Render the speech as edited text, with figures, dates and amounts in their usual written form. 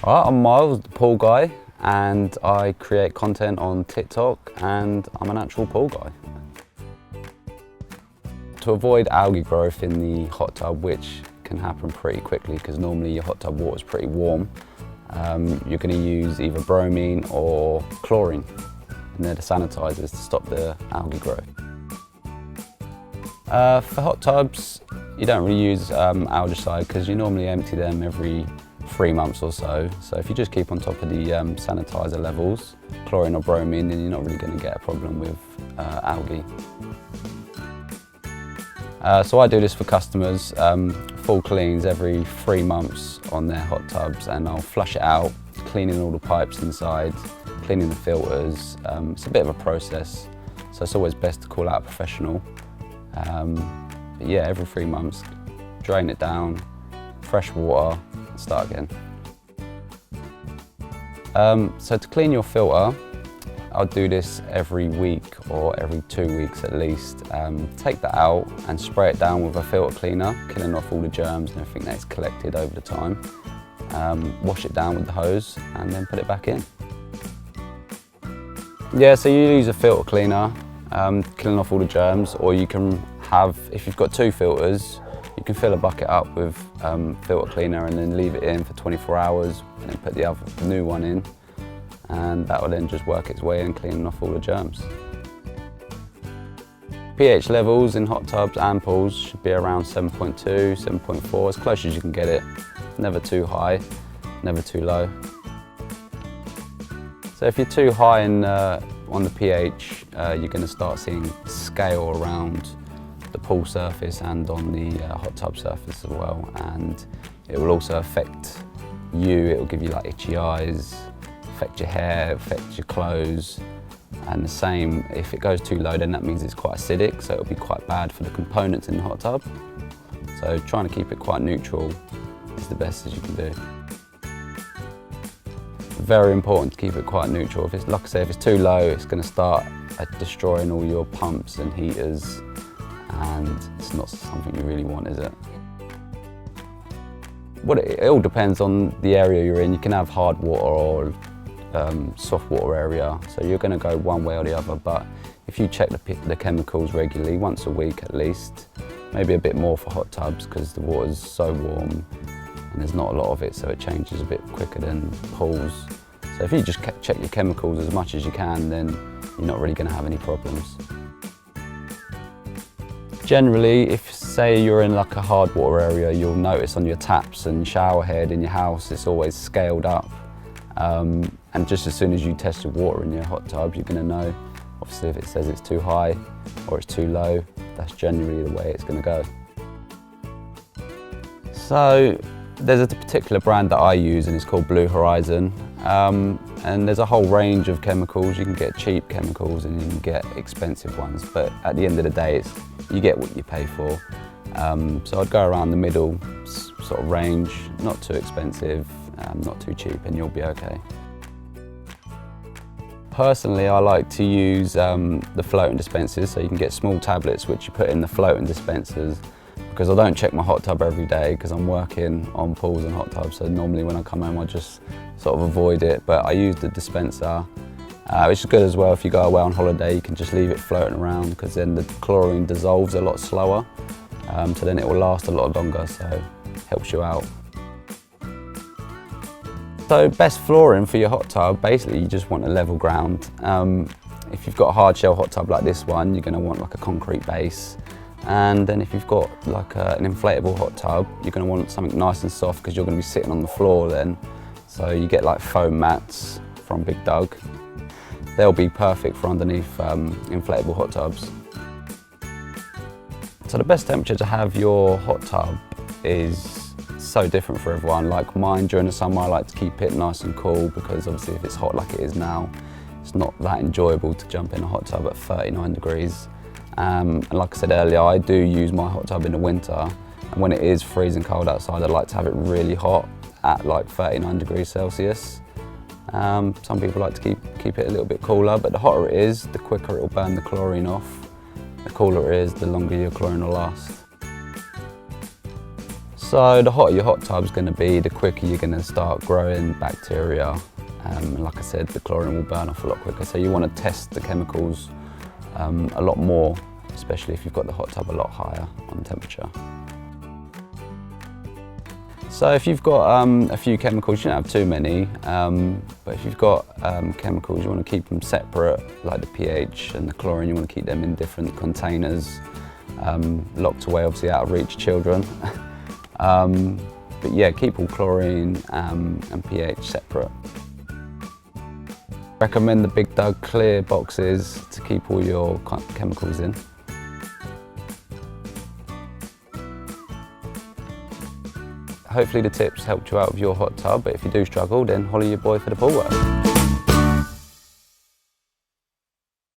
Alright, I'm Miles, the pool guy, and I create content on TikTok, and I'm an actual pool guy. To avoid algae growth in the hot tub, which can happen pretty quickly because normally your hot tub water is pretty warm, you're going to use either bromine or chlorine, and they're the sanitizers to stop the algae growth. For hot tubs, you don't really use algaecide because you normally empty them every 3 months or so. So if you just keep on top of the sanitizer levels, chlorine or bromine, then you're not really going to get a problem with algae. So I do this for customers, full cleans every 3 months on their hot tubs, and I'll flush it out, cleaning all the pipes inside, cleaning the filters. It's a bit of a process, so it's always best to call out a professional. But yeah, every 3 months, drain it down, fresh water, and start again. So to clean your filter, I'll do this every week or every 2 weeks at least. Take that out and spray it down with a filter cleaner, killing off all the germs and everything that's collected over the time. Wash it down with the hose and then put it back in. Yeah, so you use a filter cleaner, killing off all the germs, or you can have, if you've got 2 filters, you can fill a bucket up with filter cleaner and then leave it in for 24 hours and then put the new one in, and that will then just work its way in, cleaning off all the germs. pH levels in hot tubs and pools should be around 7.2, 7.4, as close as you can get it. Never too high, never too low. So if you're too high on the pH, you're going to start seeing scale around the pool surface and on the hot tub surface as well, and it will also affect you. It will give you like itchy eyes, affect your hair, affect your clothes, and the same if it goes too low, then that means it's quite acidic, so it'll be quite bad for the components in the hot tub. So trying to keep it quite neutral is the best as you can do. Very important to keep it quite neutral. If it's, like I say, if it's too low, it's going to start destroying all your pumps and heaters, and it's not something you really want, is it? It all depends on the area you're in. You can have hard water or soft water area, so you're going to go one way or the other, but if you check the chemicals regularly, once a week at least, maybe a bit more for hot tubs because the water's so warm and there's not a lot of it, so it changes a bit quicker than pools. So if you just check your chemicals as much as you can, then you're not really going to have any problems. Generally, if say you're in like a hard water area, you'll notice on your taps and shower head in your house, it's always scaled up. And just as soon as you test your water in your hot tub, you're going to know, obviously if it says it's too high or it's too low, that's generally the way it's going to go. So there's a particular brand that I use and it's called Blue Horizon. And there's a whole range of chemicals. You can get cheap chemicals and you can get expensive ones, but at the end of the day, you get what you pay for. So I'd go around the middle sort of range, not too expensive, not too cheap, and you'll be okay. Personally, I like to use the floating dispensers, so you can get small tablets which you put in the floating dispensers, because I don't check my hot tub every day because I'm working on pools and hot tubs, so normally when I come home I just sort of avoid it, but I use the dispenser, which is good as well. If you go away on holiday, you can just leave it floating around because then the chlorine dissolves a lot slower, so then it will last a lot longer, so it helps you out. So best flooring for your hot tub, basically you just want a level ground. If you've got a hard shell hot tub like this one, you're going to want like a concrete base. And then if you've got like an inflatable hot tub, you're going to want something nice and soft because you're going to be sitting on the floor then. So you get like foam mats from BiGDUG. They'll be perfect for underneath inflatable hot tubs. So the best temperature to have your hot tub is so different for everyone. Like mine during the summer, I like to keep it nice and cool because obviously if it's hot like it is now, it's not that enjoyable to jump in a hot tub at 39 degrees. And like I said earlier, I do use my hot tub in the winter, and when it is freezing cold outside, I like to have it really hot at like 39 degrees Celsius. Some people like to keep it a little bit cooler, but the hotter it is, the quicker it will burn the chlorine off. The cooler it is, the longer your chlorine will last. So the hotter your hot tub's going to be, the quicker you're going to start growing bacteria. Like I said, the chlorine will burn off a lot quicker. So you want to test the chemicals a lot more, especially if you've got the hot tub a lot higher on temperature. So if you've got a few chemicals, you don't have too many, but if you've got chemicals, you want to keep them separate, like the pH and the chlorine, you want to keep them in different containers, locked away, obviously out of reach of children. But yeah, keep all chlorine and pH separate. Recommend the BiGDUG clear boxes to keep all your chemicals in. Hopefully the tips helped you out with your hot tub, but if you do struggle, then holler your boy for the pool work.